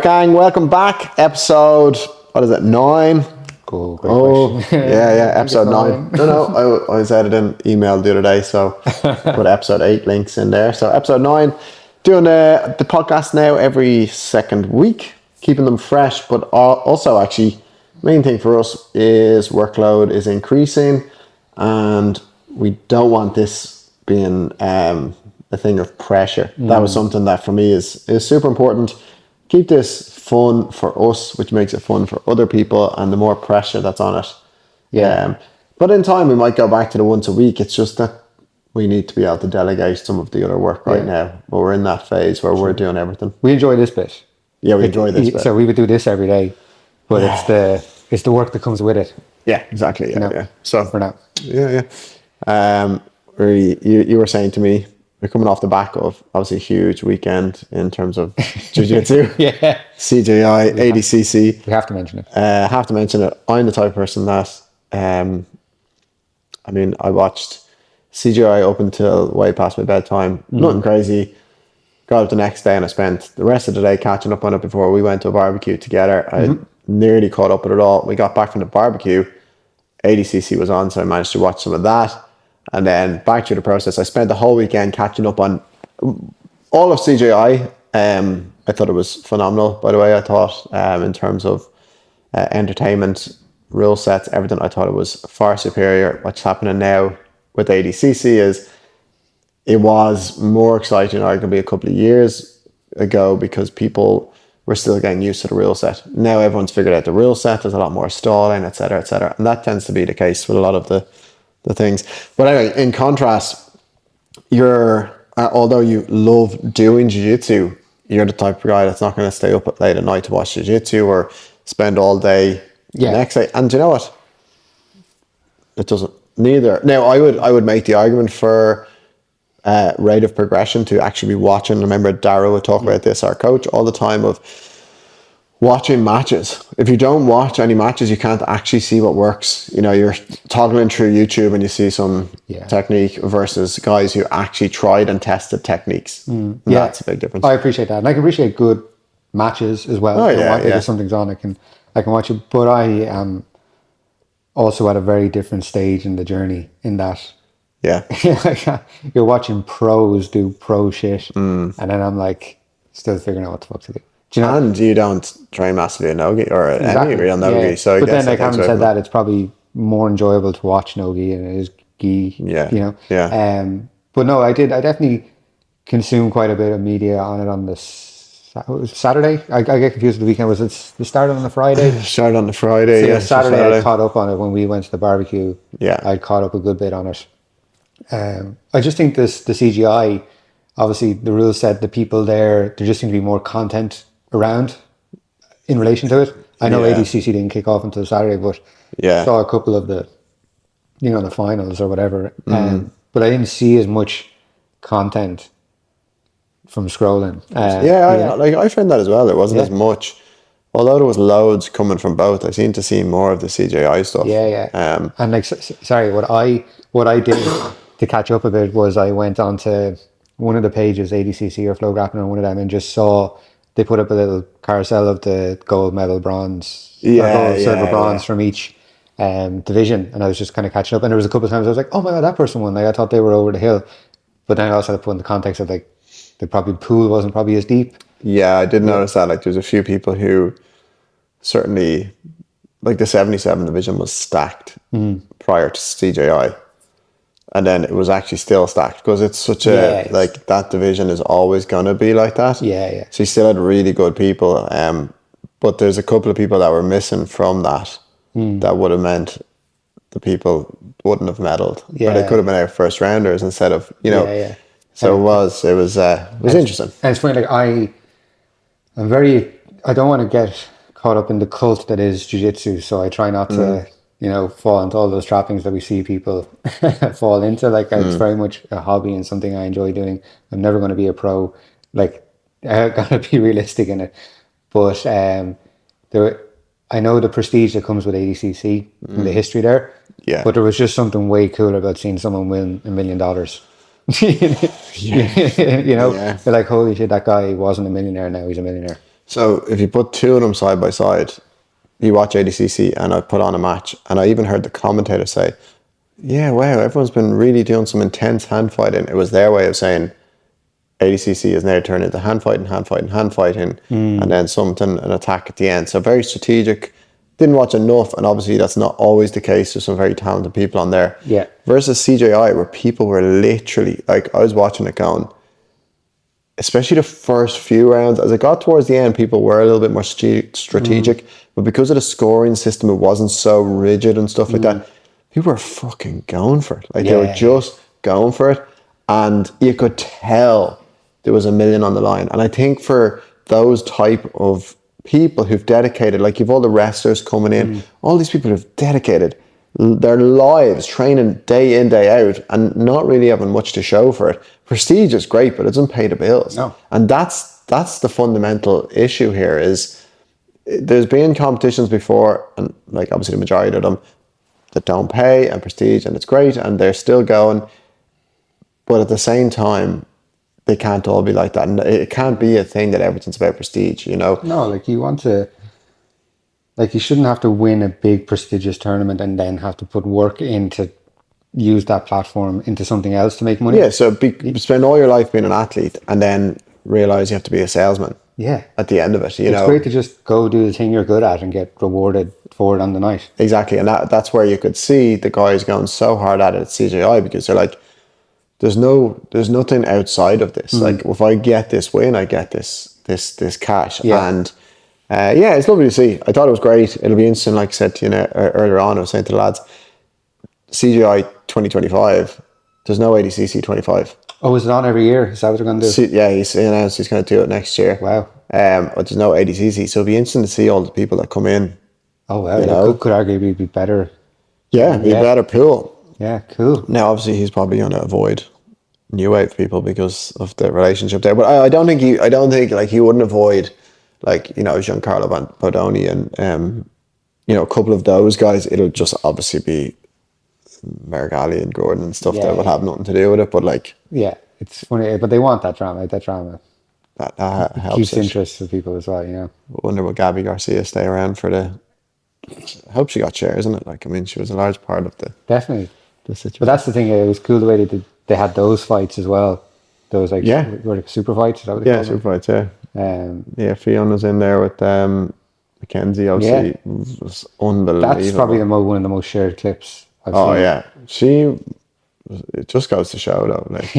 gang, welcome back. Episode, what is it, 9? Cool, great question. yeah, episode 9. No, I was editing email the other day, so put episode 8 links in there. So episode 9, doing the podcast now every second week, keeping them fresh, but also actually, main thing for us is workload is increasing, and we don't want this being a thing of pressure. That was something that for me is super important. Keep this fun for us, which makes it fun for other people, and the more pressure that's on it. But in time we might go back to the once a week. It's just that we need to be able to delegate some of the other work right now, but we're in that phase where we're doing everything. We enjoy this bit. We enjoy this bit. So we would do this every day, but it's the work that comes with it. Yeah, exactly. Yeah. So for now. You were saying to me, we're coming off the back of obviously a huge weekend in terms of Jiu Jitsu, CJI, ADCC. We have to mention it. I'm the type of person that, I watched CJI up until way past my bedtime. Nothing crazy. Got up the next day and I spent the rest of the day catching up on it before we went to a barbecue together. I nearly caught up with it all. We got back from the barbecue. ADCC was on, so I managed to watch some of that. And then back through the process, I spent the whole weekend catching up on all of CJI. I thought it was phenomenal, by the way. I thought in terms of entertainment, rule sets, everything, I thought it was far superior. What's happening now with ADCC is it was more exciting arguably a couple of years ago because people were still getting used to the rule set. Now everyone's figured out the rule set. There's a lot more stalling, etc., etc. And that tends to be the case with a lot of the things. But anyway, in contrast, although you love doing jiu-jitsu, you're the type of guy that's not going to stay up late at night to watch jiu-jitsu or spend all day the next day. And do you know what? It doesn't. Neither. Now, I would make the argument for rate of progression to actually be watching. I remember Darrow would talk about this, our coach, all the time, of watching matches. If you don't watch any matches, you can't actually see what works. You know, you're toggling through YouTube and you see some technique versus guys who actually tried and tested techniques. That's a big difference. I appreciate that. And I can appreciate good matches as well. If something's on, I can watch it. But I am also at a very different stage in the journey in that you're watching pros do pro shit and then I'm like still figuring out what the fuck to do. Do you know? And you don't train massively in Nogi or any real Nogi. So but then having said that, it's probably more enjoyable to watch Nogi than it is gi. But no, I definitely consumed quite a bit of media on it on Saturday. I get confused with the weekend. Was it the start on the Friday? Started on the Friday. So Saturday I caught up on it when we went to the barbecue. I caught up a good bit on it. I just think the CGI, obviously the rules said the people there just seem to be more content around in relation to it. I know ADCC didn't kick off until Saturday, but saw a couple of the finals or whatever. But I didn't see as much content from scrolling. I found that as well. There wasn't as much. Although there was loads coming from both, I seemed to see more of the CJI stuff. And like, sorry, what I did to catch up a bit was I went onto one of the pages, ADCC or Flow Grappling or one of them, and just saw they put up a little carousel of the gold medal, bronze, silver, bronze from each division, and I was just kind of catching up. And there was a couple of times I was like, "Oh my god, that person won!" Like I thought they were over the hill, but then I also had to put in the context of like the pool wasn't probably as deep. Yeah, I did notice that. Like there's a few people who certainly, like the 77 division was stacked prior to CJI. And then it was actually still stacked because it's such like that division is always going to be like that. So you still had really good people. But there's a couple of people that were missing from that that would have meant the people wouldn't have medalled. Or they could have been our first rounders instead of, So it was interesting. And it's funny, like I don't want to get caught up in the cult that is jiu-jitsu. So I try not to fall into all those trappings that we see people fall into. Like it's very much a hobby and something I enjoy doing. I'm never going to be a pro. Like I gotta be realistic in it. But I know the prestige that comes with ADCC and the history there. But there was just something way cooler about seeing someone win $1 million. They're like, holy shit, that guy wasn't a millionaire, now he's a millionaire. So if you put two of them side by side, you watch ADCC and I put on a match, and I even heard the commentator say, yeah, wow, everyone's been really doing some intense hand fighting. It was their way of saying ADCC is now turned into hand fighting, and then something, an attack at the end. So very strategic. Didn't watch enough, and obviously that's not always the case. There's some very talented people on there. Yeah. Versus CJI, where people were literally, like, I was watching it going, especially the first few rounds, as it got towards the end, people were a little bit more strategic. But because of the scoring system, it wasn't so rigid and stuff like that. People were fucking going for it. Like, they were just going for it. And you could tell there was a million on the line. And I think for those type of people who've dedicated, like you've all the wrestlers coming in, all these people who've dedicated their lives training day in, day out, and not really having much to show for it. Prestige is great, but it doesn't pay the bills. No. And that's the fundamental issue here. Is there's been competitions before, and like obviously the majority of them that don't pay and prestige, and it's great, and they're still going. But at the same time, they can't all be like that, and it can't be a thing that everything's about prestige. You know? No, like you want to. Like you shouldn't have to win a big prestigious tournament and then have to put work in to use that platform into something else to make money. Yeah, so spend all your life being an athlete and then realize you have to be a salesman. Yeah. At the end of it, you know. It's great to just go do the thing you're good at and get rewarded for it on the night. Exactly, and that's where you could see the guys going so hard at it at CJI, because they're like, there's nothing outside of this. Like, if I get this win, I get this cash. Yeah. And yeah, it's lovely to see. I thought it was great. It'll be interesting, like I said to you earlier on, I was saying to the lads, CGI 2025, there's no ADCC 25. Oh, is it on every year? Is that what they're going to do? Yeah, he's announced he's going to do it next year. Wow. But there's no ADCC, so it'll be interesting to see all the people that come in. Oh, wow. You know? Could arguably be better. Yeah, be a better pool. Yeah, cool. Now, obviously, he's probably going to avoid new wave people because of the relationship there. But I don't think like he wouldn't avoid, like, you know, Giancarlo Bodoni and you know, a couple of those guys. It'll just obviously be Marigali and Gordon and stuff that will have nothing to do with it. But like, yeah, it's funny, but they want that drama. That drama that helps. Keeps interest of people as well. You know. I wonder will Gabby Garcia stay around for the? I hope she got shares, isn't it? Like, I mean, she was a large part of the definitely the situation. But that's the thing. It was cool the way they had those fights as well. Those like were like super fights. Is that what they call them? Super fights. Yeah. Yeah, Fiona's in there with Mackenzie. Obviously, was unbelievable. That's probably one of the most shared clips I've seen. It just goes to show though. Like,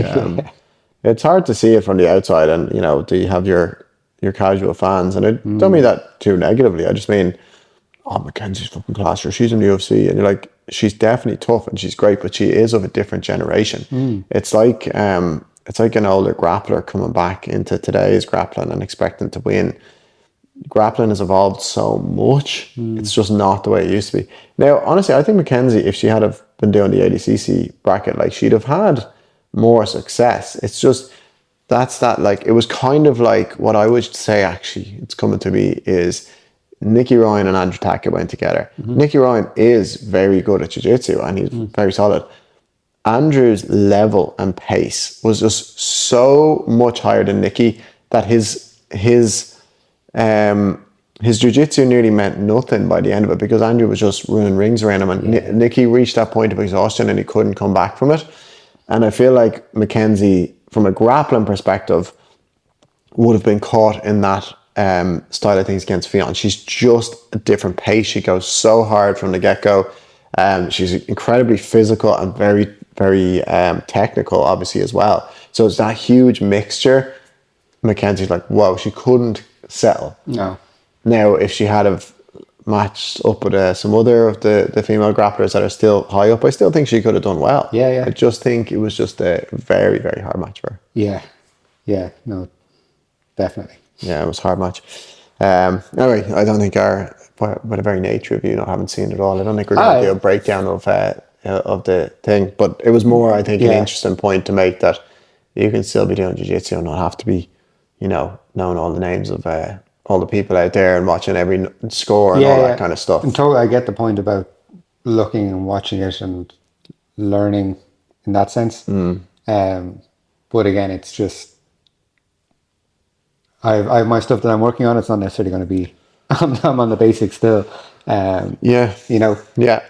it's hard to see it from the outside, and you know, do you have your casual fans? And I don't mean that too negatively. I just mean, oh, Mackenzie's fucking class, or she's in the UFC, and you're like, she's definitely tough and she's great, but she is of a different generation. It's like an older grappler coming back into today's grappling and expecting to win. Grappling has evolved so much. It's just not the way it used to be. Now, honestly, I think Mackenzie, if she had have been doing the ADCC bracket, like, she'd have had more success. It's just, like, it was kind of like what I would say, actually, it's coming to me, is Nicky Ryan and Andrew Tackett went together. Nicky Ryan is very good at jiu-jitsu and he's very solid. Andrew's level and pace was just so much higher than Nicky that his jiu-jitsu nearly meant nothing by the end of it, because Andrew was just running rings around him, and Nicky reached that point of exhaustion and he couldn't come back from it. And I feel like Mackenzie, from a grappling perspective, would have been caught in that style of things against Fionn. She's just a different pace. She goes so hard from the get-go. She's incredibly physical and very, very technical, obviously, as well. So it's that huge mixture. Mackenzie's like, whoa, she couldn't settle. No. Now, if she had have matched up with some other of the female grapplers that are still high up, I still think she could have done well. Yeah. I just think it was just a very, very hard match for her. Yeah, no, definitely. Yeah, it was a hard match. Anyway, I don't think by the very nature of you not having seen it all, I don't think we're going to do a breakdown of the thing. But it was more, I think, an interesting point to make, that you can still be doing jiu-jitsu and not have to be, you know, knowing all the names of all the people out there and watching every score and all that kind of stuff. And totally, I get the point about looking and watching it and learning in that sense. But again, it's just, I have my stuff that I'm working on. It's not necessarily going to be. I'm on the basics still. Yeah. You know. Yeah.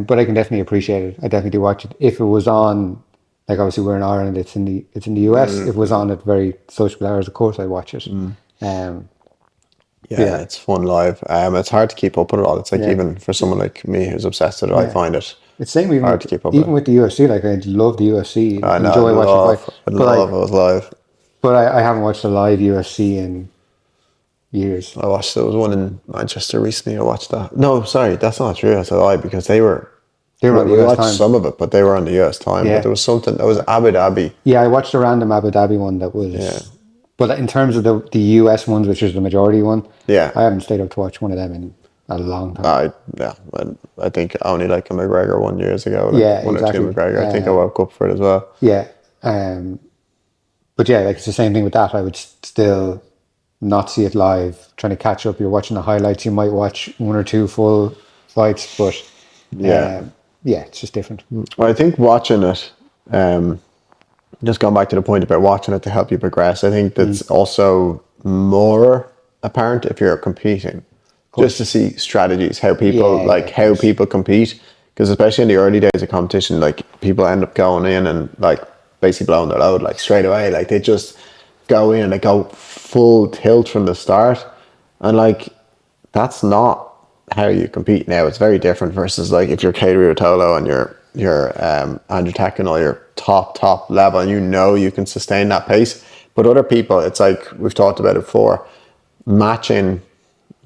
But I can definitely appreciate it. I definitely do watch it. If it was on, like obviously we're in Ireland, it's in the US. If it was on at very sociable hours, of course I'd watch it. Yeah, Yeah, it's fun live. It's hard to keep up with it all. It's like yeah, even for someone like me who's obsessed with it, I yeah. find it It's same hard to keep up with even it. with the UFC. Like I love the UFC and I know, enjoy watching fight, I'd but love it was live. I haven't watched a live UFC in years. I watched there was one in Manchester recently. I watched that. No, sorry, that's not true. That's a lie because they were. They were on the We US watched time. some of it, but they were on the US time. But Yeah, there was something that was Abu Dhabi. yeah. I watched a random Abu Dhabi one that Yeah, was, but in terms of the US ones, which is the majority one, yeah. I haven't stayed up to watch one of them in a long time. Yeah. I think I only like a McGregor one years ago, like Yeah, one or two exactly. McGregor. I think I woke up for it as well. Yeah, but yeah, like it's the same thing with that. I would still not see it live. Trying to catch up, you're watching the highlights. You might watch one or two full fights, but Yeah. yeah, it's just different. Well, I think watching it, just going back to the point about watching it to help you progress, I think that's also more apparent if you're competing. Just to see strategies, how people Yeah, like yeah, of how course. people compete. Because especially in the early days of competition, like people end up going in and like basically blowing their load like straight away. Like they just go in and they go full tilt from the start. And like that's not how you compete now. It's very different versus like if you're Kairi Rotolo and you're Andrew Tekinol, you're top level and you know you can sustain that pace. But other people, it's like we've talked about it before, matching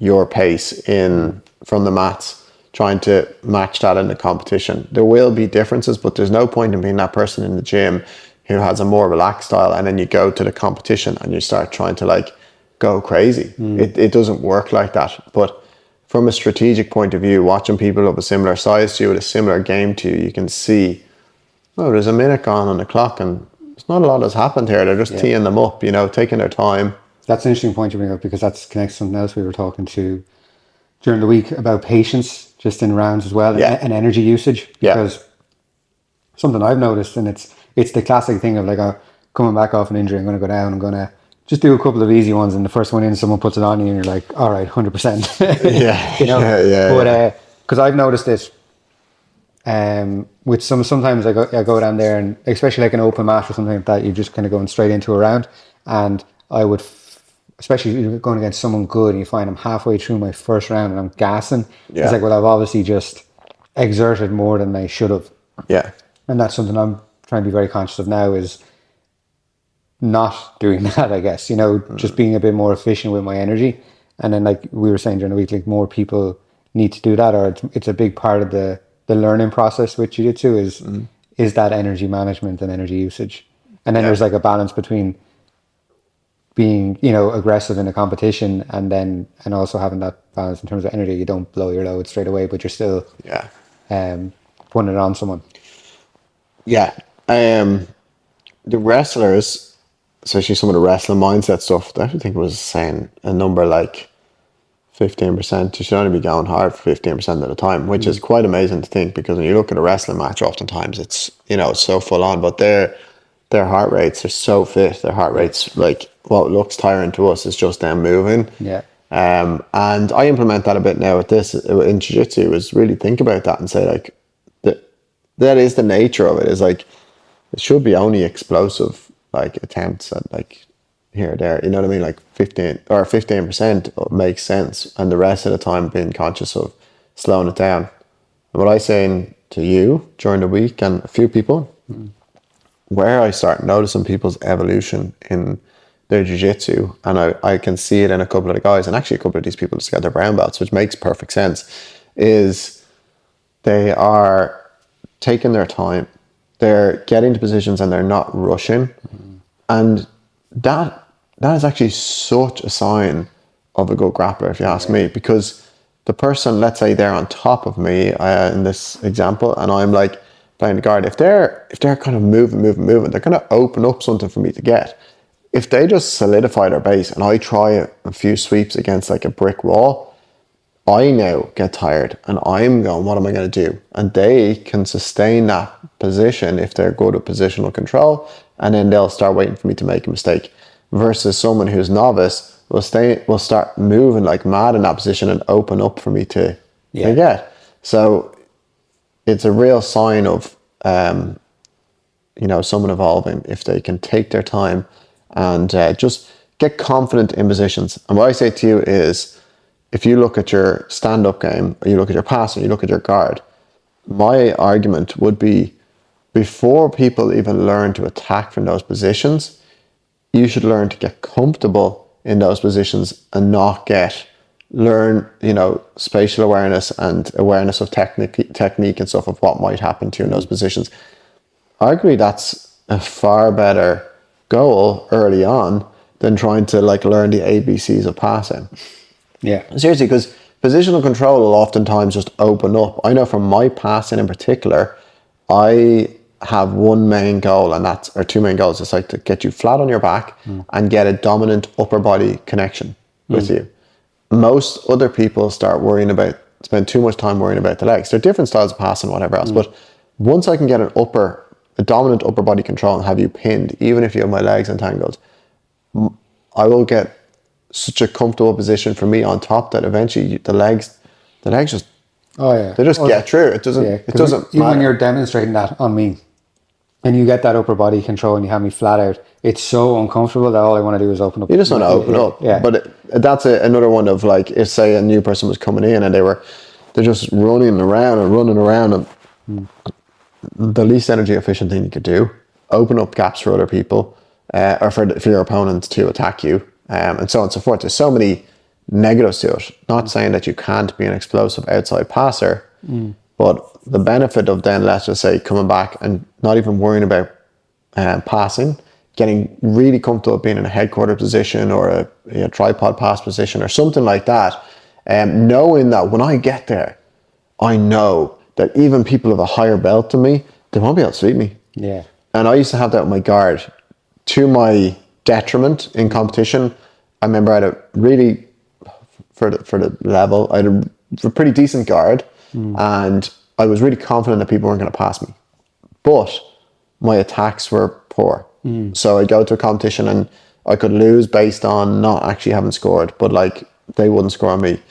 your pace in from the mats, trying to match that in the competition. There will be differences, but there's no point in being that person in the gym who has a more relaxed style and then you go to the competition and you start trying to like go crazy. It doesn't work like that. But from a strategic point of view, watching people of a similar size to you with a similar game to you, you can see, oh, there's a minute gone on the clock and there's not a lot has happened here. They're just teeing them up, taking their time. That's an interesting point you bring up because that's connects to something else we were talking to during the week about patience, just in rounds as well, Yeah. and energy usage. Yeah. Because something I've noticed, and it's the classic thing of like, coming back off an injury, I'm going to go down, I'm going to just do a couple of easy ones, and the first one in, someone puts it on you, and you're like, all right, 100%. Yeah. Yeah. But because I've noticed this, with sometimes I go down there, and especially like an open mat or something like that, you're just kind of going straight into a round, and I would. Especially if you're going against someone good and you find I'm halfway through my first round and I'm gassing, Yeah. it's like, well, I've obviously just exerted more than I should have. Yeah. And that's something I'm trying to be very conscious of now is not doing that, I guess, just being a bit more efficient with my energy. And then like we were saying during the week, like more people need to do that, or it's a big part of the learning process with Jiu Jitsu is that energy management and energy usage. And then there's like a balance between being, aggressive in a competition and also having that balance in terms of energy. You don't blow your load straight away, but you're still putting it on someone. Yeah. The wrestlers, especially some of the wrestling mindset stuff, I actually think it was saying a number like 15%. You should only be going hard for 15% of the time, which is quite amazing to think because when you look at a wrestling match, oftentimes it's, it's so full on, but their heart rates are so fit. Their heart rates, like what looks tiring to us is just them moving. Yeah. And I implement that a bit now with this in jiu-jitsu is really think about that and say like that is the nature of it is like it should be only explosive like attempts at like here or there, you know what I mean, like 15% makes sense and the rest of the time being conscious of slowing it down. And what I saying to you during the week and a few people where I start noticing people's evolution in their jiu-jitsu and I can see it in a couple of the guys and actually a couple of these people just got their brown belts, which makes perfect sense, is they are taking their time, they're getting to positions and they're not rushing. And that is actually such a sign of a good grappler, if you ask me, because the person, let's say they're on top of me in this example, and I'm like playing the guard, if they're kind of moving, they're going to open up something for me to get. If they just solidify their base and I try a few sweeps against like a brick wall, I now get tired and I'm going, what am I going to do? And they can sustain that position if they're good at positional control, and then they'll start waiting for me to make a mistake. versus someone who's novice will start moving like mad in that position and open up for me to get. So it's a real sign of someone evolving if they can take their time and just get confident in positions. And what I say to you is, if you look at your stand-up game, or you look at your pass, and you look at your guard, my argument would be, before people even learn to attack from those positions, you should learn to get comfortable in those positions and not learn spatial awareness and awareness of technique and stuff of what might happen to you in those positions. I agree that's a far better goal early on than trying to learn the ABCs of passing. Yeah. Seriously, because positional control will oftentimes just open up. I know from my passing in particular, I have one main goal, or two main goals. It's to get you flat on your back and get a dominant upper body connection with you. Most other people spend too much time worrying about the legs. They're different styles of passing, whatever else. But once I can get a dominant upper body control and have you pinned, even if you have my legs entangled, I will get such a comfortable position for me on top that eventually the legs just they just get through. It doesn't even matter. when you're demonstrating that on me and you get that upper body control and you have me flat out, it's so uncomfortable that all I want to do is open up. You just want to open up. Yeah. But that's another one of if say a new person was coming in and they're just running around and the least energy efficient thing you could do, open up gaps for other people or for your opponents to attack you, and so on and so forth. There's so many negatives to it. Not saying that you can't be an explosive outside passer, but the benefit of then, let's just say, coming back and not even worrying about passing, getting really comfortable being in a headquarter position or a tripod pass position or something like that, knowing that when I get there, I know that even people with a higher belt than me, they won't be able to sweep me. Yeah. And I used to have that with my guard. To my detriment in competition, I remember I had a really, for the level, I had a pretty decent guard, and I was really confident that people weren't going to pass me. But my attacks were poor. So I'd go to a competition and I could lose based on not actually having scored, but they wouldn't score on me.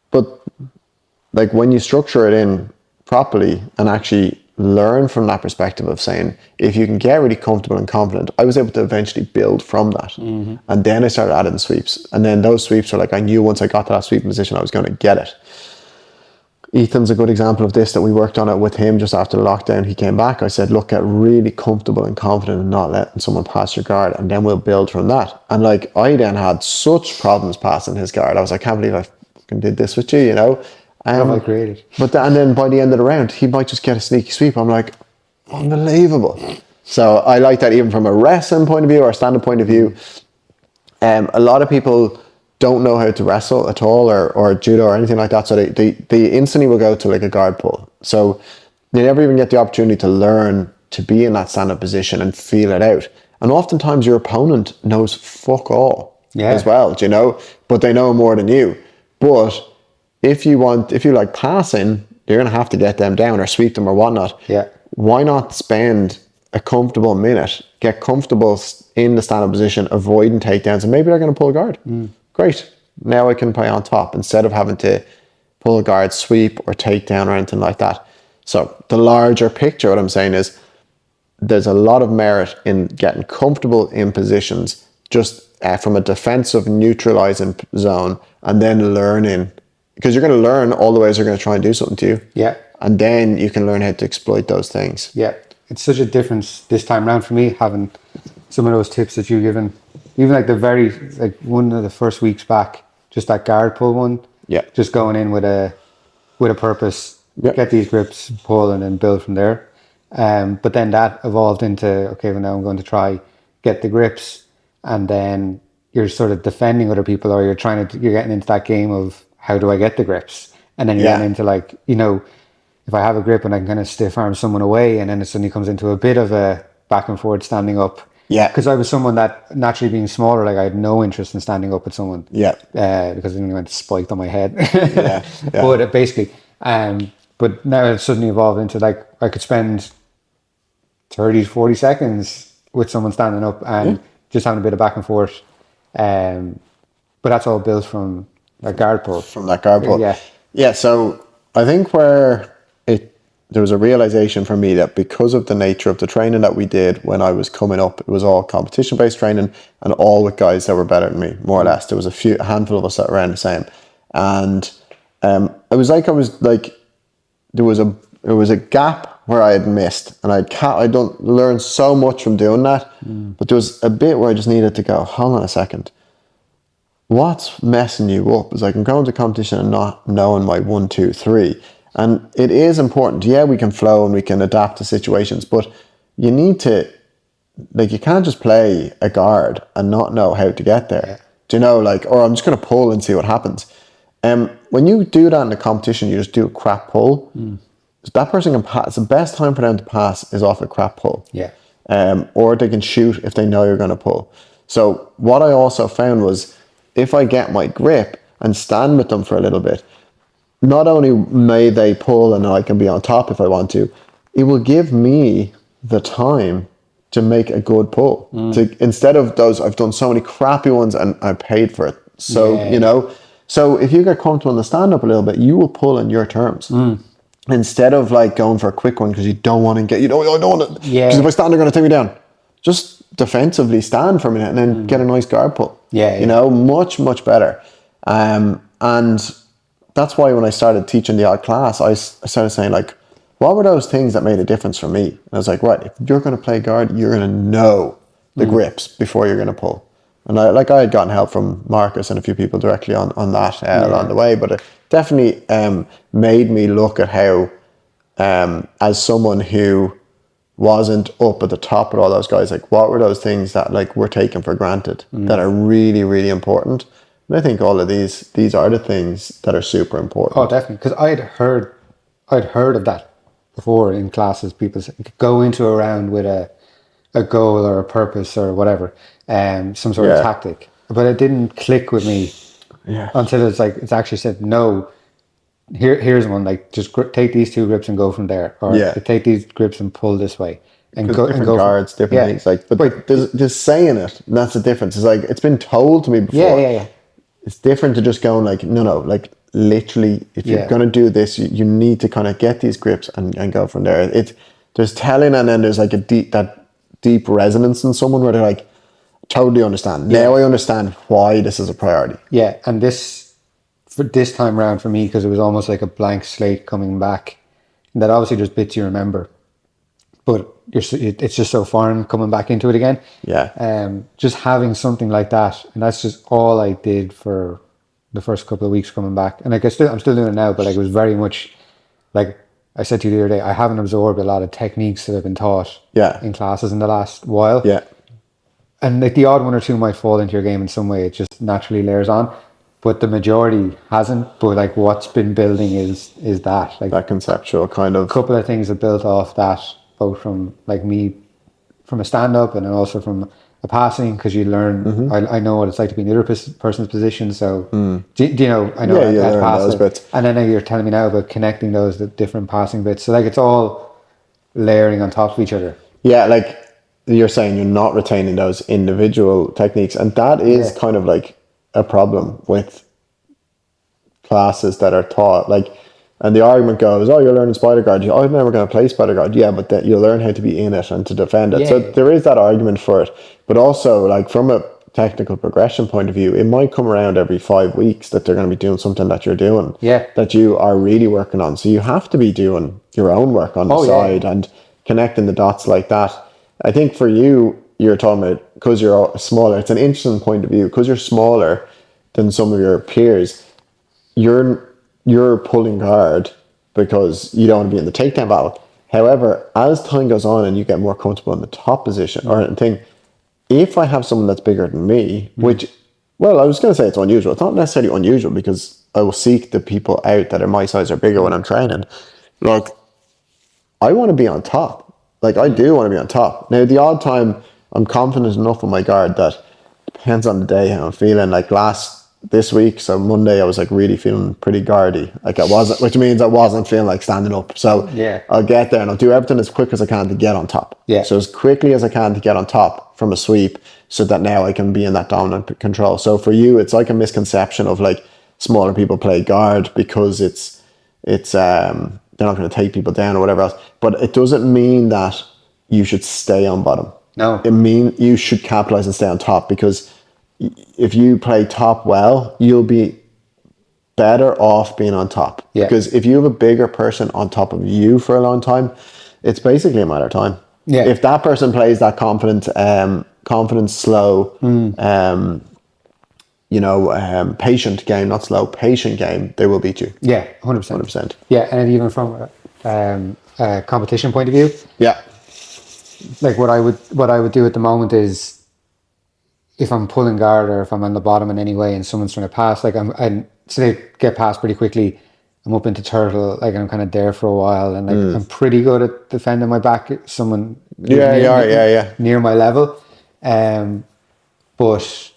But when you structure it in properly and actually learn from that perspective of saying, if you can get really comfortable and confident, I was able to eventually build from that. And then I started adding sweeps. And then those sweeps are I knew once I got to that sweeping position, I was going to get it. Ethan's a good example of this, that we worked on it with him just after the lockdown. He came back. I said, look, get really comfortable and confident and not letting someone pass your guard. And then we'll build from that. And I then had such problems passing his guard. I was I can't believe I fucking did this with you, I created. And then by the end of the round, he might just get a sneaky sweep. I'm unbelievable. So I like that even from a wrestling point of view or a stand-up point of view. A lot of people don't know how to wrestle at all or judo or anything like that. So they instantly will go to a guard pull. So they never even get the opportunity to learn to be in that stand-up position and feel it out. And oftentimes your opponent knows fuck all as well, but they know more than you. But if you like passing, you're going to have to get them down or sweep them or whatnot. Yeah. Why not spend a comfortable minute, get comfortable in the stand-up position, avoiding takedowns, and maybe they're going to pull a guard. Great. Now I can play on top instead of having to pull a guard, sweep, or takedown or anything like that. So the larger picture, what I'm saying is, there's a lot of merit in getting comfortable in positions just from a defensive neutralizing zone, and then learning, because you're going to learn all the ways they're going to try and do something to you. Yeah. And then you can learn how to exploit those things. Yeah. It's such a difference this time around for me, having some of those tips that you've given. Even one of the first weeks back, just that guard pull one. Yeah. Just going in with a purpose, Yeah. get these grips, pull, and then build from there. But then that evolved into, okay, well now I'm going to try get the grips, and then you're sort of defending other people, or you're getting into that game of how do I get the grips, and then you're getting into if I have a grip and I can kind of stiff arm someone away, and then it suddenly comes into a bit of a back and forth standing up. Yeah. Because I was someone that, naturally being smaller, I had no interest in standing up with someone. Yeah. Because then I went spiked on my head. Yeah. But basically, but now it suddenly evolved into I could spend 30 to 40 seconds with someone standing up and just having a bit of back and forth. But that's all built from a guard pull. From that guard pull. Yeah. Yeah, so I think there was a realization for me that because of the nature of the training that we did when I was coming up, it was all competition-based training and all with guys that were better than me, more or less. There was a handful of us that were around the same. And it was like there was a gap where I had missed, and I don't learn so much from doing that, but there was a bit where I just needed to go, hold on a second. What's messing you up is like I'm going to competition and not knowing my 1, 2, 3. And it is important. Yeah, we can flow and we can adapt to situations, but you need to, like, you can't just play a guard and not know how to get there. Yeah. Do you know, like, or I'm just going to pull and see what happens. When you do that in the competition, you just do a crap pull. That person can pass. The best time for them to pass is off a crap pull. Yeah. Or they can shoot if they know you're going to pull. So what I also found was if I get my grip and stand with them for a little bit, not only may they pull and I can be on top if I want to, it will give me the time to make a good pull. Instead of those, I've done so many crappy ones and I paid for it. So, you know, so if you get comfortable in the stand-up a little bit, you will pull in your terms. Instead of like going for a quick one because you don't want to get, I don't want to, because if I stand, they're going to take me down. Just defensively stand for a minute and then get a nice guard pull. You know, much, much better. And that's why when I started teaching the odd class, I started saying like, what were those things that made a difference for me? And I was like, right, if you're going to play guard, you're going to know the grips before you're going to pull. And I had gotten help from Marcus and a few people directly on that along the way, but it definitely made me look at how, as someone who wasn't up at the top with all those guys, like what were those things that like were taken for granted that are really, really important? And I think all of these are the things that are super important. Oh, definitely. Because I'd heard of that before in classes. People go into a round with a goal or a purpose or whatever, some sort of tactic. But it didn't click with me until it's actually said, no, here's one, like just take these 2 grips and go from there. Or take these grips and pull this way. And go different and go guards, different things. Like, but just saying it, that's the difference. It's like, it's been told to me before. Yeah. It's different to just going like, no, like literally, if you're going to do this, you need to kind of get these grips and go from there. There's telling, and then there's like that deep resonance in someone where they're like, totally understand. Now I understand why this is a priority. Yeah. And for this time around for me, because it was almost like a blank slate coming back, that obviously there's bits you remember, but it's just so foreign coming back into it again. Just having something like that, and that's just all I did for the first couple of weeks coming back. And like I'm still doing it now, but like it was very much like I said to you the other day, I haven't absorbed a lot of techniques that have been taught in classes in the last while. And like the odd one or two might fall into your game in some way, it just naturally layers on. But the majority hasn't. But like what's been building is that, like that conceptual kind of, a couple of things that built off that, both from like me from a stand-up and then also from a passing, because you learn, I know what it's like to be in the other person's position, so do you know, I know how to pass those it. bits. And then you're telling me now about connecting the different passing bits, so like it's all layering on top of each other. Like you're saying, you're not retaining those individual techniques, and that is kind of like a problem with classes that are taught, like. And the argument goes, oh, you're learning spider guard. I'm never going to play spider guard. Yeah, but you'll learn how to be in it and to defend it. So there is that argument for it. But also, like from a technical progression point of view, it might come around every 5 weeks that they're going to be doing something that you're doing, that you are really working on. So you have to be doing your own work on the side and connecting the dots like that. I think for you, you're talking about, because you're smaller, it's an interesting point of view. Because you're smaller than some of your peers, you're pulling guard because you don't want to be in the takedown battle. However, as time goes on and you get more comfortable in the top position or anything, if I have someone that's bigger than me, which, well, I was going to say it's unusual. It's not necessarily unusual because I will seek the people out that are my size or bigger when I'm training. Like, I want to be on top. Like, I do want to be on top. Now, the odd time, I'm confident enough in my guard that depends on the day how I'm feeling. Like last this week, so Monday, I was like really feeling pretty guardy. Like I wasn't, which means I wasn't feeling like standing up. So Yeah. I'll get there and I'll do everything as quick as I can to get on top. Yeah. So as quickly as I can to get on top from a sweep, so that now I can be in that dominant control. So for you, it's like a misconception of like smaller people play guard because it's they're not going to take people down or whatever else. But it doesn't mean that you should stay on bottom. No. It means you should capitalize and stay on top, because if you play top well, you'll be better off being on top. Yeah. Because if you have a bigger person on top of you for a long time, it's basically a matter of time. Yeah. If that person plays that confident, slow, patient game, not slow, patient game, they will beat you. Yeah, 100%. 100%. Yeah, and even from a competition point of view, Yeah. like what I would do at the moment is, if I'm pulling guard or if I'm on the bottom in any way and someone's trying to pass, like so they get past pretty quickly. I'm up into turtle, like I'm kind of there for a while, and like I'm pretty good at defending my back. Someone near my level, but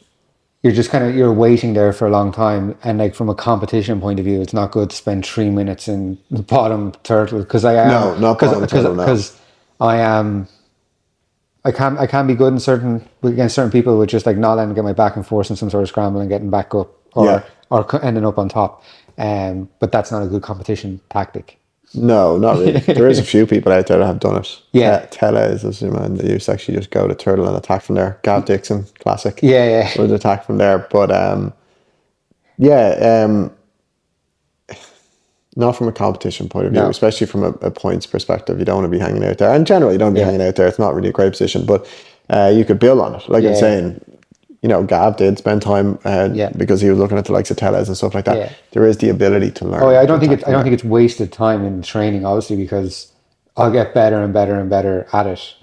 you're just you're waiting there for a long time, and like from a competition point of view, it's not good to spend 3 minutes in the bottom turtle, because I am because I am. I can be good against certain people with just like not letting them get my back and forcing some sort of scramble and getting back up, or ending up on top. But that's not a good competition tactic. No, not really. There is a few people out there that have done it. Yeah. Tella is a man that used to actually just go to turtle and attack from there. Gav Dixon, classic. Yeah. Would attack from there. But not from a competition point of view, especially from a points perspective. You don't want to be hanging out there. And generally, you don't be hanging out there. It's not really a great position. But you could build on it. Like I'm saying, Gav did spend time because he was looking at the likes of Tellez and stuff like that. Yeah. There is the ability to learn. Oh, yeah, I don't think it's wasted time in training, obviously, because I'll get better and better and better at it.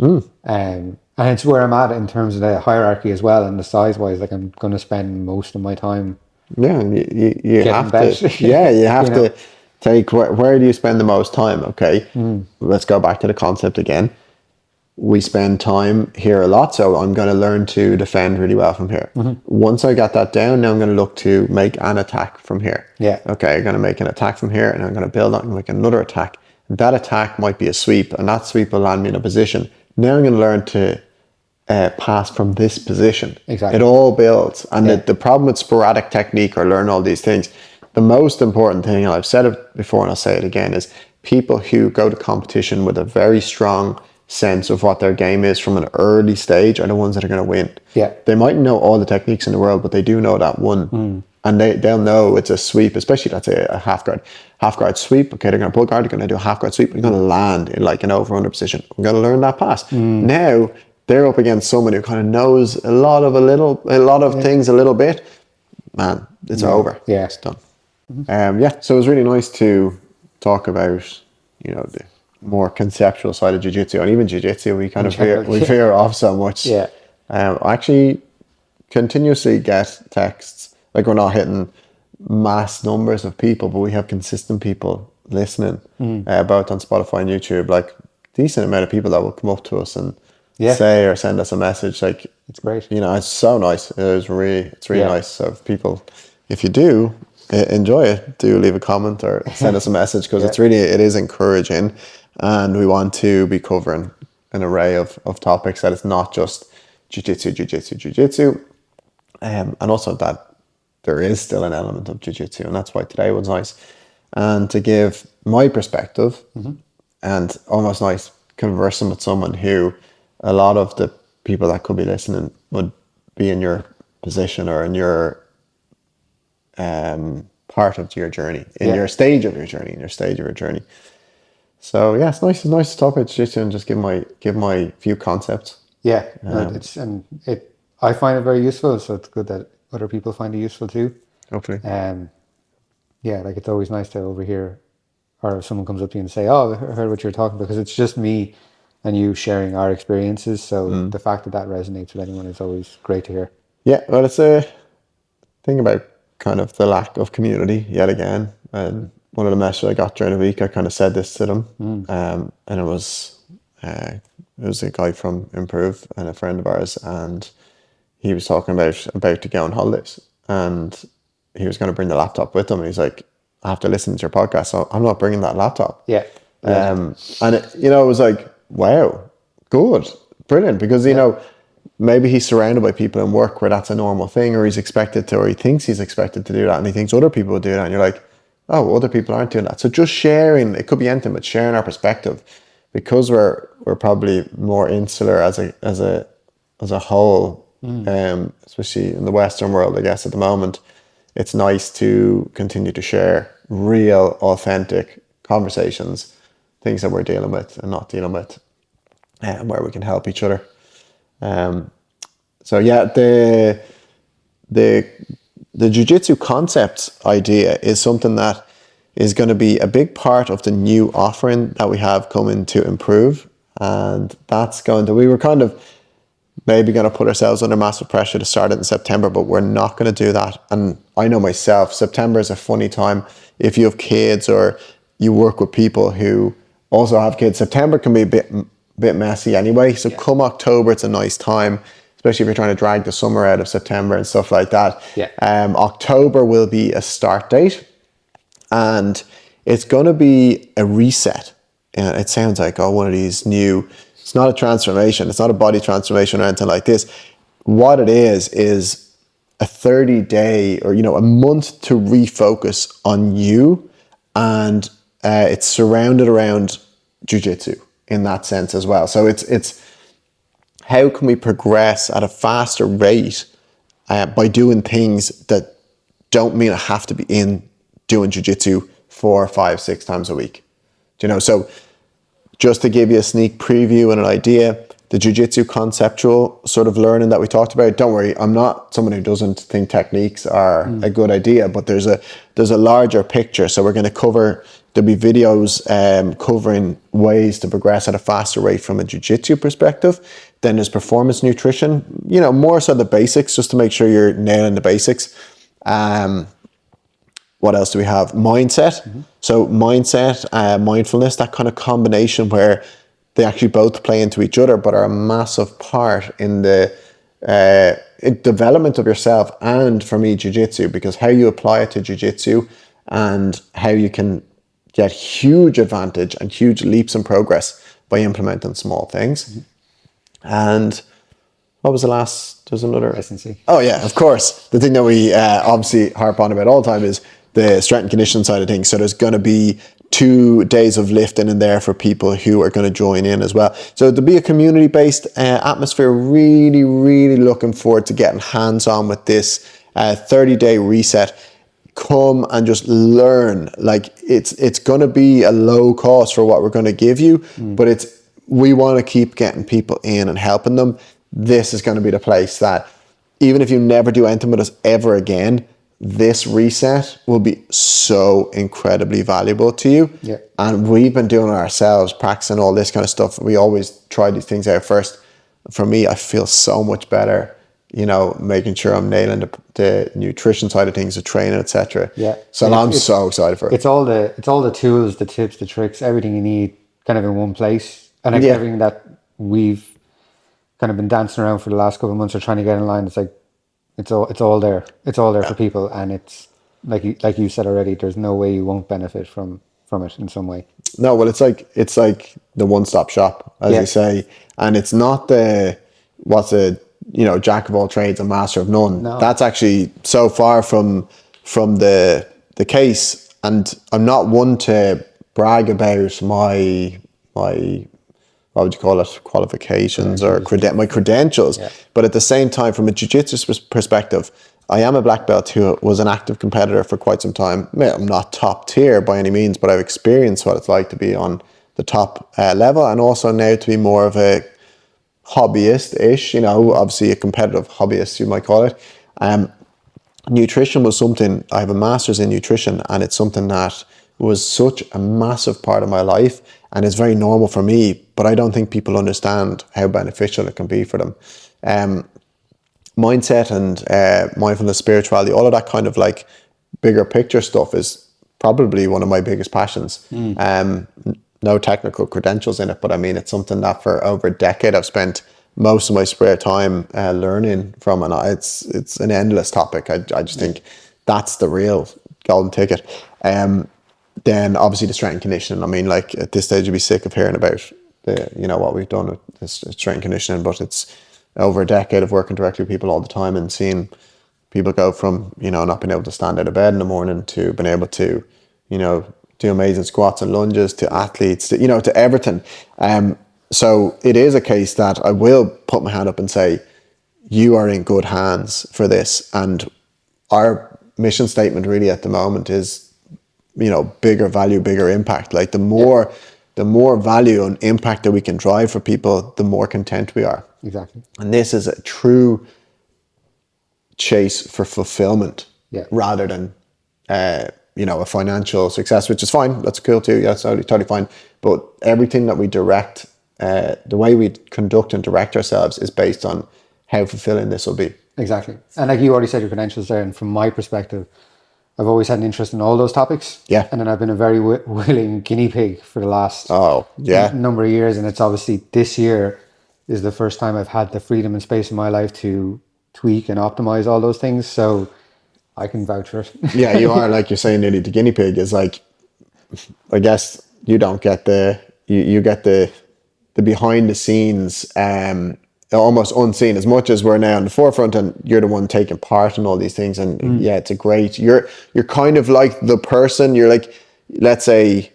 And it's where I'm at in terms of the hierarchy as well, and the size wise. Like I'm going to spend most of my time. Yeah, and you have to. Yeah, you have to take where do you spend the most time? Okay, let's go back to the concept again. We spend time here a lot, so I'm going to learn to defend really well from here. Once I got that down, now I'm going to look to make an attack from here. Yeah. Okay, I'm going to make an attack from here, and I'm going to build on and make another attack. That attack might be a sweep, and that sweep will land me in a position. Now I'm going to learn to pass from this position. Exactly. It all builds. And the problem with sporadic technique or learn all these things, the most important thing, and I've said it before and I'll say it again, is people who go to competition with a very strong sense of what their game is from an early stage are the ones that are going to win. Yeah. They might know all the techniques in the world, but they do know that one. And they'll know it's a sweep, especially let's say a half guard sweep. Okay, they're going to pull guard, they're going to do a half guard sweep, they're going to land in like an over-under position. I'm going to learn that pass. Now they're up against someone who kind of knows a lot of things a little bit. Man, it's over. Yeah. It's done. So it was really nice to talk about, the more conceptual side of jiu-jitsu, and even jiu-jitsu we kind of veer off so much. I actually continuously get texts, like we're not hitting mass numbers of people, but we have consistent people listening, both on Spotify and YouTube, like decent amount of people that will come up to us and say or send us a message. Like it's great. It's so nice. It's really nice. So if you do enjoy it, do leave a comment or send us a message, because it is encouraging, and we want to be covering an array of topics, that it's not just jiu-jitsu, and also that there is still an element of jiu-jitsu, and that's why today was nice, and to give my perspective, and almost nice conversing with someone who a lot of the people that could be listening would be in your position or in your part of your journey, in your stage of your journey. So it's nice to talk about jiu-jitsu and just give my few concepts. I find it very useful, so it's good that other people find it useful too. Hopefully. Like it's always nice to overhear, or if someone comes up to you and say, "Oh, I heard what you're talking about," because it's just me and you sharing our experiences. So the fact that resonates with anyone is always great to hear. Yeah, well, it's a thing about kind of the lack of community yet again. And one of the messages I got during the week, I kind of said this to them, and it was a guy from IMPRUV and a friend of ours, and he was talking about to go on holidays, and he was going to bring the laptop with him. And he's like, I have to listen to your podcast, so I'm not bringing that laptop. Yeah. And it, it was like, wow, good, brilliant. Because, maybe he's surrounded by people in work where that's a normal thing, or he's expected to, or he thinks he's expected to do that, and he thinks other people will do that. And you're like, oh, well, other people aren't doing that. So just sharing, it could be anything, but sharing our perspective, because we're probably more insular as a whole, especially in the Western world, I guess, at the moment. It's nice to continue to share real, authentic conversations, things that we're dealing with and not dealing with, and where we can help each other. So yeah, the jiu-jitsu concept idea is something that is going to be a big part of the new offering that we have coming to IMPRUV, and that's we were kind of maybe going to put ourselves under massive pressure to start it in September, but we're not going to do that. And I know myself, September is a funny time. If you have kids or you work with people who also have kids, September can be a bit messy anyway. So come October, it's a nice time, especially if you're trying to drag the summer out of September and stuff like that. October will be a start date, and it's going to be a reset. And it sounds like, one of these new, it's not a transformation, it's not a body transformation or anything like this. What it is a 30-day or a month to refocus on you, and it's surrounded around jiu-jitsu in that sense as well. So it's how can we progress at a faster rate by doing things that don't mean I have to be in doing jiu-jitsu 4, 5, 6 times a week. So just to give you a sneak preview and an idea, the jiu-jitsu conceptual sort of learning that we talked about, don't worry, I'm not someone who doesn't think techniques are a good idea, but there's a larger picture. So we're going to there'll be videos covering ways to progress at a faster rate from a jiu-jitsu perspective. Then there's performance nutrition, more so the basics, just to make sure you're nailing the basics. What else do we have? Mindset. So mindset, mindfulness, that kind of combination where they actually both play into each other, but are a massive part in the development of yourself, and for me, jiu-jitsu, because how you apply it to jiu-jitsu and how you can get huge advantage and huge leaps in progress by implementing small things. And what was the last? There's another. Residency. Oh yeah, of course. The thing that we obviously harp on about all the time is the strength and conditioning side of things. So there's going to be 2 days of lifting in there for people who are going to join in as well. So there'll be a community-based atmosphere. Really, really looking forward to getting hands-on with this 30-day reset. Come and just learn. Like it's going to be a low cost for what we're going to give you, but we want to keep getting people in and helping them. This is going to be the place that even if you never do anything with us ever again, this reset will be so incredibly valuable to you. Yeah. And we've been doing it ourselves, practicing all this kind of stuff. We always try these things out first. For me, I feel so much better, making sure I'm nailing the nutrition side of things, the training, etc. Yeah. So I'm so excited for it. It's all the tools, the tips, the tricks, everything you need kind of in one place. And everything that we've kind of been dancing around for the last couple of months or trying to get in line, it's like, it's all there. It's all there for people, and it's like you said already. There's no way you won't benefit from it in some way. No, well, it's like the one-stop shop, as you say, and it's not jack of all trades and master of none. No. That's actually so far from the case, and I'm not one to brag about my what would you call it, qualifications or my credentials. Yeah. But at the same time, from a jiu-jitsu perspective, I am a black belt who was an active competitor for quite some time. I'm not top tier by any means, but I've experienced what it's like to be on the top level, and also now to be more of a hobbyist-ish, obviously a competitive hobbyist, you might call it. Nutrition was something, I have a master's in nutrition, and it's something that was such a massive part of my life, and it's very normal for me, but I don't think people understand how beneficial it can be for them. Mindset and mindfulness, spirituality, all of that kind of like bigger picture stuff is probably one of my biggest passions. No technical credentials in it, but I mean, it's something that for over a decade I've spent most of my spare time learning from, and it's an endless topic. I just think that's the real golden ticket. Then obviously the strength and conditioning. I mean, like at this stage, you'd be sick of hearing about what we've done with this strength and conditioning, but it's over a decade of working directly with people all the time and seeing people go from, not being able to stand out of bed in the morning to being able to, do amazing squats and lunges, to athletes, to everything. So it is a case that I will put my hand up and say, you are in good hands for this. And our mission statement really at the moment is, bigger value, bigger impact. Like the more value and impact that we can drive for people, the more content we are. Exactly. And this is a true chase for fulfillment rather than, a financial success, which is fine. That's cool too. Yeah, it's totally fine. But everything that we direct, the way we conduct and direct ourselves is based on how fulfilling this will be. Exactly. And like you already said your credentials there, and from my perspective, I've always had an interest in all those topics. Yeah. And then I've been a very willing guinea pig for the last number of years. And it's obviously this year is the first time I've had the freedom and space in my life to tweak and optimize all those things. So I can vouch for it. Yeah, you are, like you're saying, nearly the guinea pig is like, I guess you don't get you get the behind the scenes, almost unseen, as much as we're now on the forefront and you're the one taking part in all these things. And it's a great, you're kind of like the person, you're like, let's say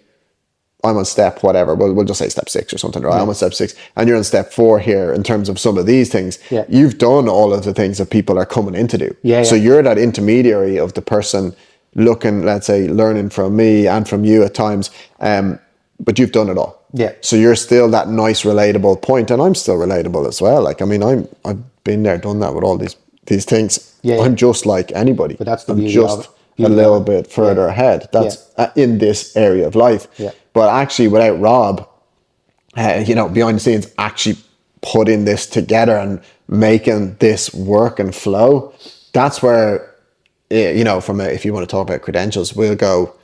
I'm on step whatever, but we'll just say step 6 or something, right? I'm on step 6 and you're on step 4 here in terms of some of these things. Yeah. You've done all of the things that people are coming in to do. So you're that intermediary of the person looking, let's say, learning from me and from you at times, but you've done it all. Yeah. So you're still that nice, relatable point, and I'm still relatable as well. Like, I mean, I've been there, done that with all these things. I'm just like anybody. But that's the I'm just a little bit further ahead. That's in this area of life. Yeah. But actually, without Rob, behind the scenes, actually putting this together and making this work and flow, that's where, if you want to talk about credentials, we'll go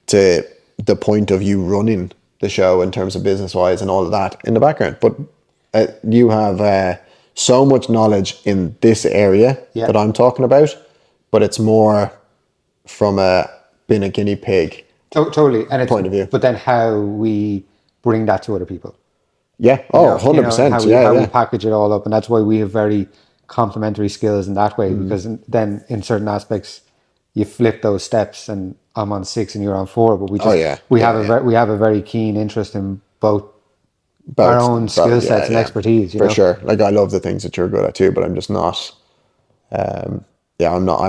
to the point of you running the show in terms of business wise and all of that in the background. But you have so much knowledge in this area that I'm talking about, but it's more from being a guinea pig totally. And it's, point of view. But then how we bring that to other people. Yeah. Oh, 100%. How we package it all up. And that's why we have very complementary skills in that way, because then in certain aspects you flip those steps and I'm on 6 and you're on 4, but we have a very keen interest in both our own skill sets and expertise. For sure. Like I love the things that you're good at too, but I'm just not. I'm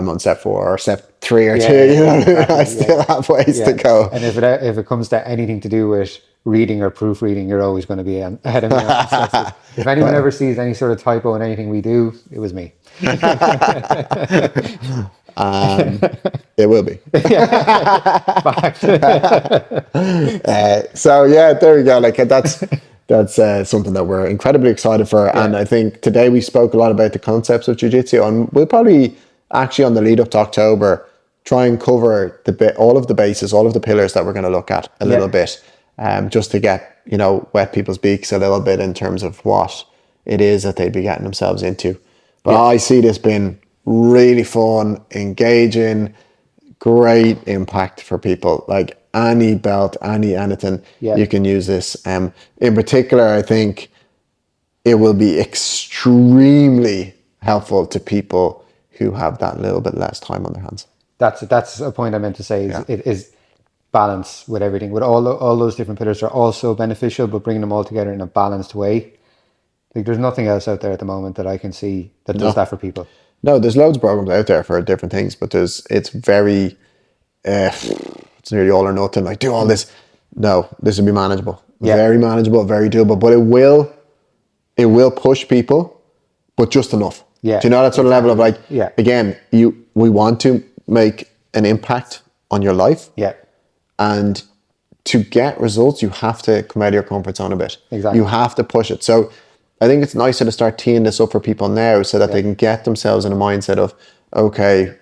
on step 4 or step 3 or 2. Exactly, I still have ways to go. And if it comes to anything to do with reading or proofreading, you're always going to be ahead of me. If anyone ever sees any sort of typo in anything we do, it was me. It will be. So there we go. Like that's something that we're incredibly excited for. And I think today we spoke a lot about the concepts of jiu-jitsu, and we'll probably actually on the lead up to October try and cover all of the bases, all of the pillars that we're going to look at a little bit, just to get wet people's beaks a little bit in terms of what it is that they'd be getting themselves into. But I see this being really fun, engaging, great impact for people. Like any belt, anything, you can use this. In particular, I think it will be extremely helpful to people who have that little bit less time on their hands. That's a point I meant to say. It is balance with everything. With all those different pillars are also beneficial, but bringing them all together in a balanced way. Like there's nothing else out there at the moment that I can see that does that for people. No, there's loads of programs out there for different things, but it's very, it's nearly all or nothing. Like do all this. No, this will be manageable. Very manageable, very doable, but it will push people, but just enough. Yeah. Do you know that sort of level of like, again, we want to make an impact on your life. Yeah. And to get results, you have to come out of your comfort zone a bit. Exactly. You have to push it. So I think it's nicer to start teeing this up for people now so that they can get themselves in a mindset of, okay,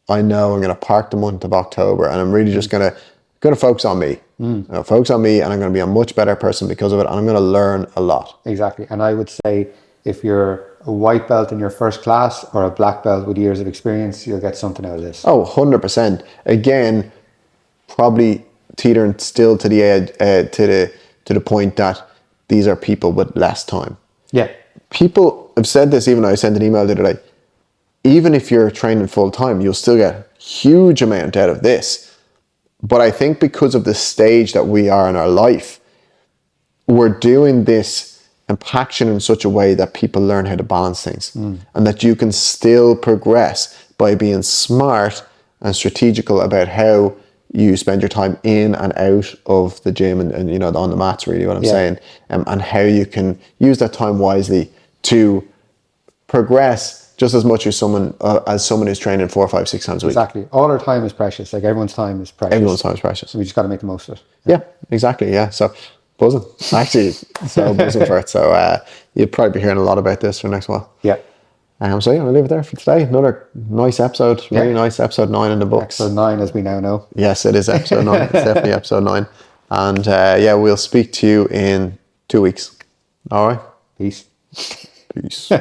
I know I'm going to park the month of October and I'm really just going to focus on me. Focus on me, and I'm going to be a much better person because of it, and I'm going to learn a lot. Exactly. And I would say if you're a white belt in your first class or a black belt with years of experience, you'll get something out of this. Oh, 100%. Again, probably teetering still to the edge, to the point that these are people with less time. Yeah. People have said this, even I sent an email the other day. Even if you're training full time, you'll still get a huge amount out of this. But I think because of the stage that we are in our life, we're doing this and packaging in such a way that people learn how to balance things and that you can still progress by being smart and strategical about how you spend your time in and out of the gym and you know, on the mats, really what I'm saying, and how you can use that time wisely to progress just as much as someone who's training 4, 5, 6 times a week. Exactly. All our time is precious. Like everyone's time is precious. Everyone's time is precious. We just got to make the most of it. Yeah, exactly. Yeah. So buzzing. Actually, so buzzing for it. So you'll probably be hearing a lot about this for the next while. Yeah. So yeah, I'll leave it there for today. Another nice episode. Really nice episode 9 in the books. Episode 9, as we now know. Yes, it is episode 9. It's definitely episode 9. And yeah, we'll speak to you in 2 weeks. All right. Peace. Peace.